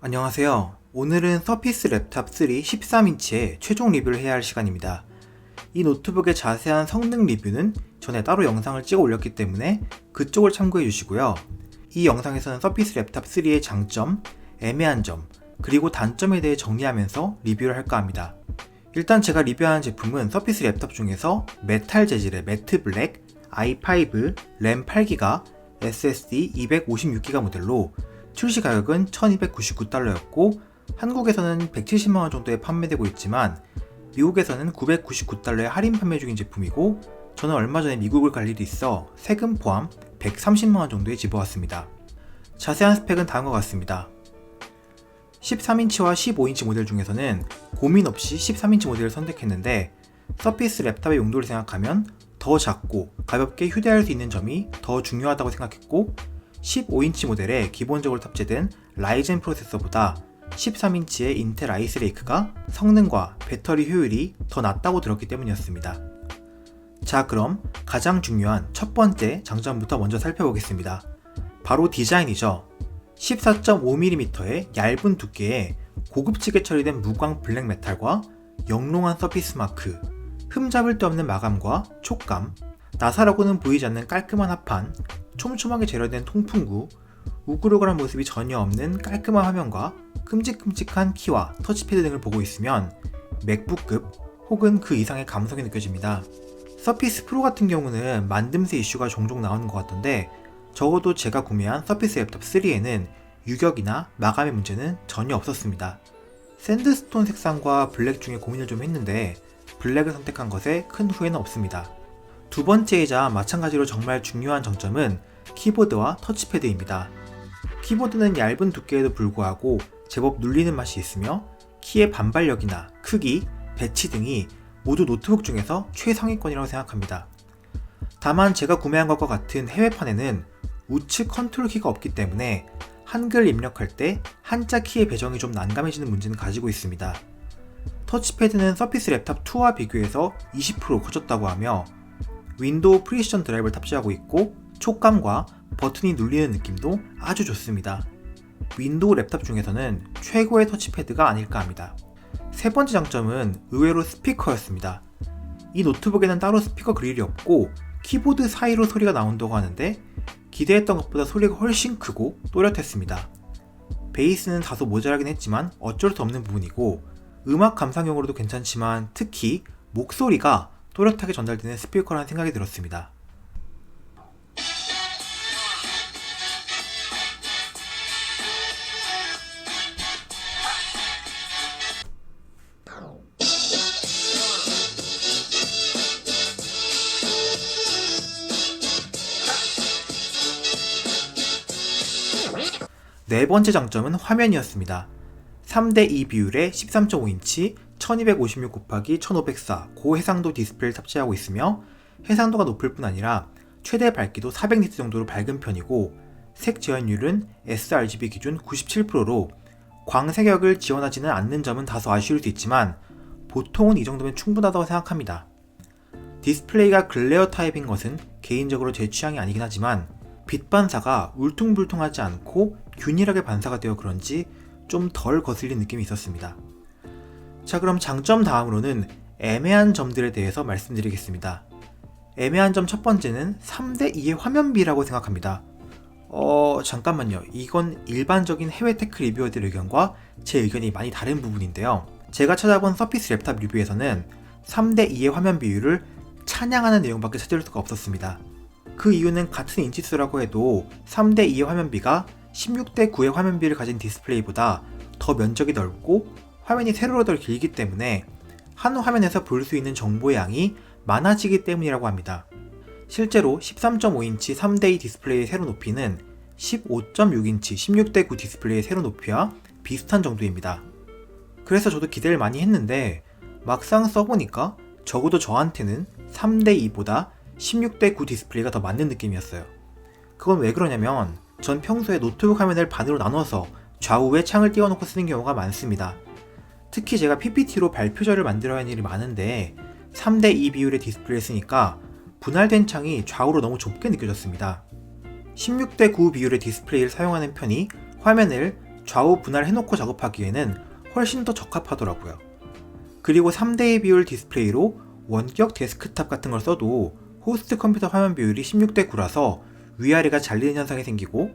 안녕하세요. 오늘은 서피스 랩탑 3 13인치의 최종 리뷰를 해야 할 시간입니다. 이 노트북의 자세한 성능 리뷰는 전에 따로 영상을 찍어 올렸기 때문에 그쪽을 참고해 주시고요. 이 영상에서는 서피스 랩탑 3의 장점, 애매한 점, 그리고 단점에 대해 정리하면서 리뷰를 할까 합니다. 일단 제가 리뷰하는 제품은 서피스 랩탑 중에서 메탈 재질의 매트 블랙, i5, 램 8기가, SSD 256기가 모델로 출시 가격은 1299달러였고 한국에서는 170만원 정도에 판매되고 있지만 미국에서는 999달러에 할인 판매 중인 제품이고 저는 얼마 전에 미국을 갈 일이 있어 세금 포함 130만원 정도에 집어왔습니다. 자세한 스펙은 다음과 같습니다. 13인치와 15인치 모델 중에서는 고민 없이 13인치 모델을 선택했는데 서피스 랩탑의 용도를 생각하면 더 작고 가볍게 휴대할 수 있는 점이 더 중요하다고 생각했고 15인치 모델에 기본적으로 탑재된 라이젠 프로세서보다 13인치의 인텔 아이스레이크가 성능과 배터리 효율이 더 낫다고 들었기 때문이었습니다. 자, 그럼 가장 중요한 첫 번째 장점부터 먼저 살펴보겠습니다. 바로 디자인이죠. 14.5mm의 얇은 두께의 고급지게 처리된 무광 블랙 메탈과 영롱한 서피스 마크, 흠잡을 데 없는 마감과 촉감, 나사라고는 보이지 않는 깔끔한 합판, 촘촘하게 재련된 통풍구, 우글우글한 모습이 전혀 없는 깔끔한 화면과 큼직큼직한 키와 터치패드 등을 보고 있으면 맥북급 혹은 그 이상의 감성이 느껴집니다. 서피스 프로 같은 경우는 만듦새 이슈가 종종 나오는 것 같던데 적어도 제가 구매한 서피스 랩탑 3에는 유격이나 마감의 문제는 전혀 없었습니다. 샌드스톤 색상과 블랙 중에 고민을 좀 했는데 블랙을 선택한 것에 큰 후회는 없습니다. 두 번째이자 마찬가지로 정말 중요한 장점은 키보드와 터치패드입니다. 키보드는 얇은 두께에도 불구하고 제법 눌리는 맛이 있으며 키의 반발력이나 크기, 배치 등이 모두 노트북 중에서 최상위권이라고 생각합니다. 다만 제가 구매한 것과 같은 해외판에는 우측 컨트롤 키가 없기 때문에 한글 입력할 때 한자 키의 배정이 좀 난감해지는 문제는 가지고 있습니다. 터치패드는 서피스 랩탑 2와 비교해서 20% 커졌다고 하며 윈도우 프리시전 드라이브를 탑재하고 있고 촉감과 버튼이 눌리는 느낌도 아주 좋습니다. 윈도우 랩탑 중에서는 최고의 터치패드가 아닐까 합니다. 세 번째 장점은 의외로 스피커였습니다. 이 노트북에는 따로 스피커 그릴이 없고 키보드 사이로 소리가 나온다고 하는데 기대했던 것보다 소리가 훨씬 크고 또렷했습니다. 베이스는 다소 모자라긴 했지만 어쩔 수 없는 부분이고 음악 감상용으로도 괜찮지만 특히 목소리가 또렷하게 전달되는 스피커라는 생각이 들었습니다. 네 번째 장점은 화면이었습니다. 3:2 비율의 13.5인치 1256x1504 고해상도 디스플레이를 탑재하고 있으며 해상도가 높을 뿐 아니라 최대 밝기도 400니트 정도로 밝은 편이고 색 지원율은 sRGB 기준 97%로 광색역을 지원하지는 않는 점은 다소 아쉬울 수 있지만 보통은 이 정도면 충분하다고 생각합니다. 디스플레이가 글레어 타입인 것은 개인적으로 제 취향이 아니긴 하지만 빛 반사가 울퉁불퉁하지 않고 균일하게 반사가 되어 그런지 좀 덜 거슬린 느낌이 있었습니다. 자, 그럼 장점 다음으로는 애매한 점들에 대해서 말씀드리겠습니다. 애매한 점 첫 번째는 3:2의 화면비라고 생각합니다. 잠깐만요. 이건 일반적인 해외 테크 리뷰어들 의견과 제 의견이 많이 다른 부분인데요. 제가 찾아본 서피스 랩탑 리뷰에서는 3:2의 화면 비율을 찬양하는 내용밖에 찾을 수가 없었습니다. 그 이유는 같은 인치수라고 해도 3:2의 화면비가 16:9의 화면비를 가진 디스플레이보다 더 면적이 넓고 화면이 세로로 더 길기 때문에 한 화면에서 볼 수 있는 정보의 양이 많아지기 때문이라고 합니다. 실제로 13.5인치 3:2 디스플레이의 세로 높이는 15.6인치 16:9 디스플레이의 세로 높이와 비슷한 정도입니다. 그래서 저도 기대를 많이 했는데 막상 써보니까 적어도 저한테는 3:2보다 16:9 디스플레이가 더 맞는 느낌이었어요. 그건 왜 그러냐면 전 평소에 노트북 화면을 반으로 나눠서 좌우에 창을 띄워놓고 쓰는 경우가 많습니다. 특히 제가 PPT로 발표자를 만들어야 하는 일이 많은데 3:2 비율의 디스플레이를 쓰니까 분할된 창이 좌우로 너무 좁게 느껴졌습니다. 16:9 비율의 디스플레이를 사용하는 편이 화면을 좌우 분할해놓고 작업하기에는 훨씬 더 적합하더라고요. 그리고 3대2 비율 디스플레이로 원격 데스크탑 같은 걸 써도 호스트 컴퓨터 화면 비율이 16대 9라서 위아래가 잘리는 현상이 생기고,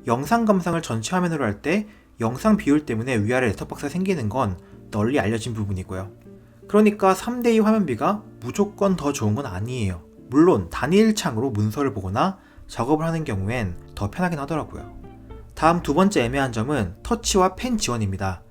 영상 감상을 전체 화면으로 할 때 영상 비율 때문에 위아래 셋톱박스가 생기는 건 널리 알려진 부분이고요. 그러니까 3대2 화면비가 무조건 더 좋은 건 아니에요. 물론 단일 창으로 문서를 보거나 작업을 하는 경우엔 더 편하긴 하더라고요. 다음 두 번째 애매한 점은 터치와 펜 지원입니다.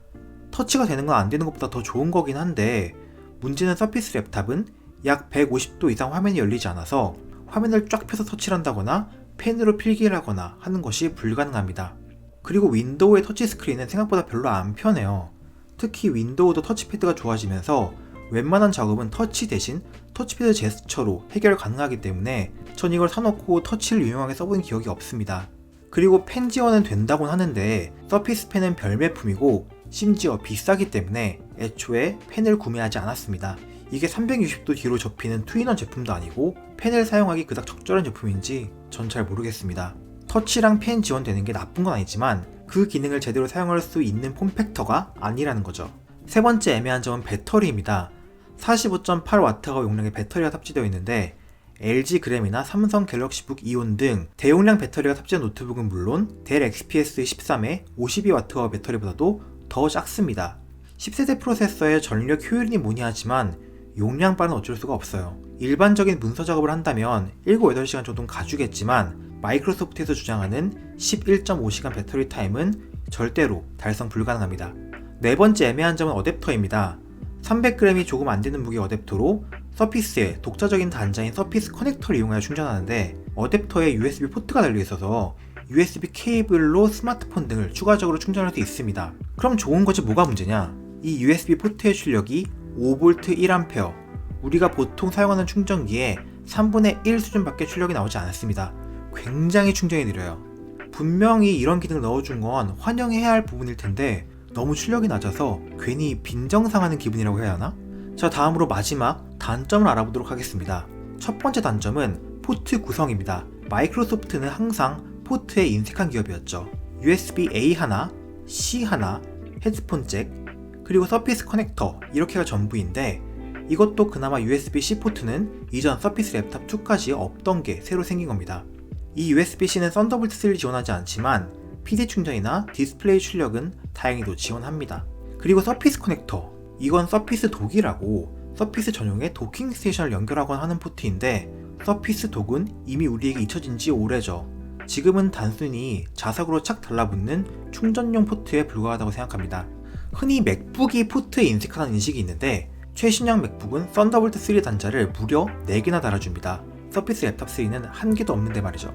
터치가 되는 건 안 되는 것보다 더 좋은 거긴 한데, 문제는 서피스 랩탑은 약 150도 이상 화면이 열리지 않아서 화면을 쫙 펴서 터치를 한다거나 펜으로 필기를 하거나 하는 것이 불가능합니다. 그리고 윈도우의 터치 스크린은 생각보다 별로 안 편해요. 특히 윈도우도 터치패드가 좋아지면서 웬만한 작업은 터치 대신 터치패드 제스처로 해결 가능하기 때문에 전 이걸 사놓고 터치를 유용하게 써본 기억이 없습니다. 그리고 펜 지원은 된다곤 하는데 서피스 펜은 별매품이고 심지어 비싸기 때문에 애초에 펜을 구매하지 않았습니다. 이게 360도 뒤로 접히는 투인원 제품도 아니고 펜을 사용하기 그닥 적절한 제품인지 전 잘 모르겠습니다. 터치랑 펜 지원되는 게 나쁜 건 아니지만 그 기능을 제대로 사용할 수 있는 폼팩터가 아니라는 거죠. 세 번째 애매한 점은 배터리입니다. 45.8Wh 용량의 배터리가 탑재되어 있는데 LG 그램이나 삼성 갤럭시북 이온 등 대용량 배터리가 탑재된 노트북은 물론 델 XPS 13의 52Wh 배터리보다도 더 작습니다. 10세대 프로세서의 전력 효율이 뭐니 하지만 용량빨은 어쩔 수가 없어요. 일반적인 문서 작업을 한다면 7, 8시간 정도는 가주겠지만 마이크로소프트에서 주장하는 11.5시간 배터리 타임은 절대로 달성 불가능합니다. 네 번째 애매한 점은 어댑터입니다. 300g이 조금 안 되는 무게 어댑터로 서피스에 독자적인 단자인 서피스 커넥터를 이용하여 충전하는데 어댑터에 USB 포트가 달려있어서 USB 케이블로 스마트폰 등을 추가적으로 충전할 수 있습니다. 그럼 좋은 거지 뭐가 문제냐? 이 USB 포트의 출력이 5V 1A, 우리가 보통 사용하는 충전기에 3분의 1 수준밖에 출력이 나오지 않았습니다. 굉장히 충전이 느려요. 분명히 이런 기능을 넣어준 건 환영해야 할 부분일 텐데 너무 출력이 낮아서 괜히 빈정상하는 기분이라고 해야 하나? 자, 다음으로 마지막 단점을 알아보도록 하겠습니다. 첫 번째 단점은 포트 구성입니다. 마이크로소프트는 항상 포트에 인색한 기업이었죠. USB-A 하나, C 하나, 헤드폰 잭, 그리고 서피스 커넥터 이렇게가 전부인데 이것도 그나마 USB-C 포트는 이전 서피스 랩탑 2까지 없던 게 새로 생긴 겁니다. 이 USB-C는 썬더볼트 3를 지원하지 않지만 PD 충전이나 디스플레이 출력은 다행히도 지원합니다. 그리고 서피스 커넥터, 이건 서피스 독이라고 서피스 전용의 도킹 스테이션을 연결하거나 하는 포트인데 서피스 독은 이미 우리에게 잊혀진 지 오래죠. 지금은 단순히 자석으로 착 달라붙는 충전용 포트에 불과하다고 생각합니다. 흔히 맥북이 포트에 인색하다는 인식이 있는데 최신형 맥북은 썬더볼트 3 단자를 무려 4개나 달아줍니다. 서피스 랩탑 3는 한 개도 없는데 말이죠.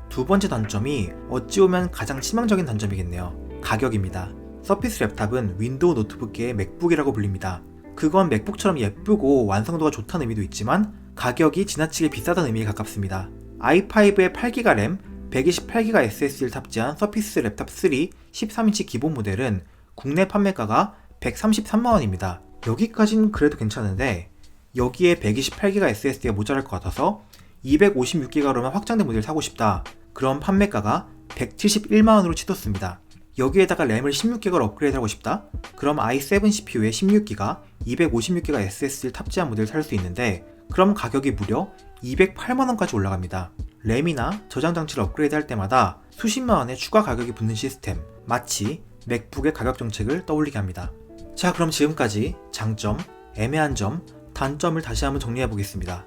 두 번째 단점이 어찌 보면 가장 치명적인 단점이겠네요. 가격입니다. 서피스 랩탑은 윈도우 노트북계의 맥북이라고 불립니다. 그건 맥북처럼 예쁘고 완성도가 좋다는 의미도 있지만 가격이 지나치게 비싸다는 의미에 가깝습니다. i5에 8GB 램, 128GB SSD를 탑재한 서피스 랩탑 3 13인치 기본 모델은 국내 판매가가 133만원입니다. 여기까진 그래도 괜찮은데 여기에 128GB SSD가 모자랄 것 같아서 256GB로만 확장된 모델을 사고 싶다. 그럼 판매가가 171만원으로 치솟습니다. 여기에다가 램을 16GB로 업그레이드하고 싶다? 그럼 i7 CPU에 16GB, 256GB SSD를 탑재한 모델을 살 수 있는데 그럼 가격이 무려 208만원까지 올라갑니다. 램이나 저장 장치를 업그레이드할 때마다 수십만원의 추가 가격이 붙는 시스템, 마치 맥북의 가격 정책을 떠올리게 합니다. 자, 그럼 지금까지 장점, 애매한 점, 단점을 다시 한번 정리해 보겠습니다.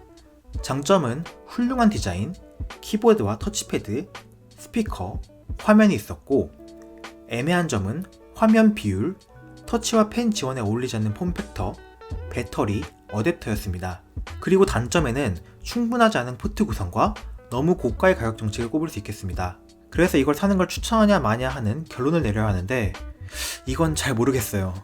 장점은 훌륭한 디자인, 키보드와 터치패드, 스피커, 화면이 있었고 애매한 점은 화면 비율, 터치와 펜 지원에 어울리지 않는 폼팩터, 배터리, 어댑터였습니다. 그리고 단점에는 충분하지 않은 포트 구성과 너무 고가의 가격 정책을 꼽을 수 있겠습니다. 그래서 이걸 사는 걸 추천하냐 마냐 하는 결론을 내려야 하는데 이건 잘 모르겠어요.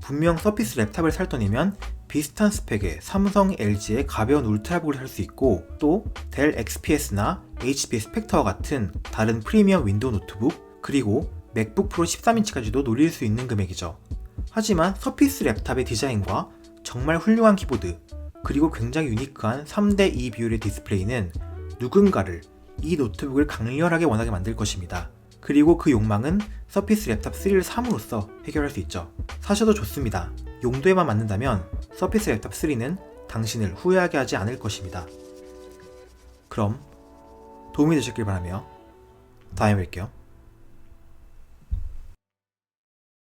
분명 서피스 랩탑을 살 돈이면 비슷한 스펙의 삼성, LG의 가벼운 울트라북을 살 수 있고 또 델 XPS나 HP 스펙터와 같은 다른 프리미엄 윈도우 노트북 그리고 맥북 프로 13인치까지도 노릴 수 있는 금액이죠. 하지만 서피스 랩탑의 디자인과 정말 훌륭한 키보드 그리고 굉장히 유니크한 3대2 비율의 디스플레이는 누군가를 이 노트북을 강렬하게 원하게 만들 것입니다. 그리고 그 욕망은 서피스 랩탑 3를 삼으로써 해결할 수 있죠. 사셔도 좋습니다. 용도에만 맞는다면 서피스 랩탑 3는 당신을 후회하게 하지 않을 것입니다. 그럼 도움이 되셨길 바라며 다음에 뵐게요.